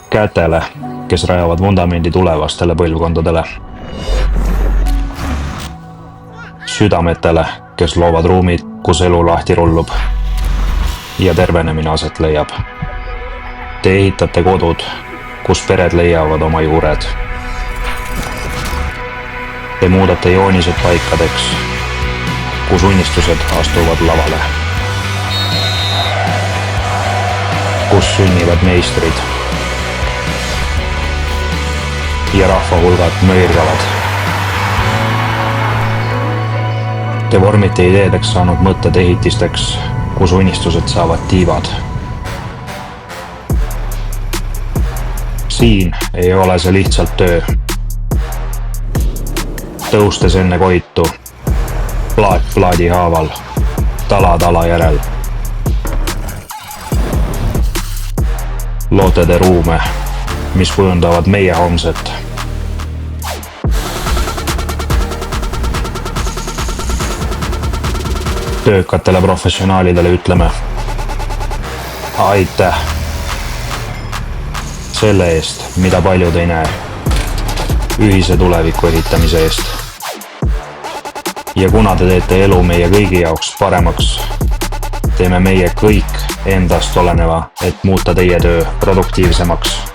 kätele, kes rajavad vundamendi tulevastele põlvkondadele. Südametele, kes loovad ruumid, kus elu lahti rullub ja tervenemine aset leiab. Te ehitate kodud, kus pered leiavad oma juured. Te muudate joonised paikadeks, kus unistused astuvad lavale. Kus sünnivad meistrid ja rahva hulgad möirgavad. Te vormite ideedeks saanud mõtted ehitisteks, kus unistused saavad tiivad. Siin ei ole see lihtsalt töö. Tõustes enne koitu, plaat plaadi haaval, tala tala järel. Loote te ruume, mis kujundavad meie homset. Töökatele professionaalidele ütleme aitäh selle eest, mida paljud ei näe, ühise tuleviku ehitamise eest. Ja kuna te teete elu meie kõigi jaoks paremaks, teeme meie kõik endast oleneva, et muuta teie töö produktiivsemaks.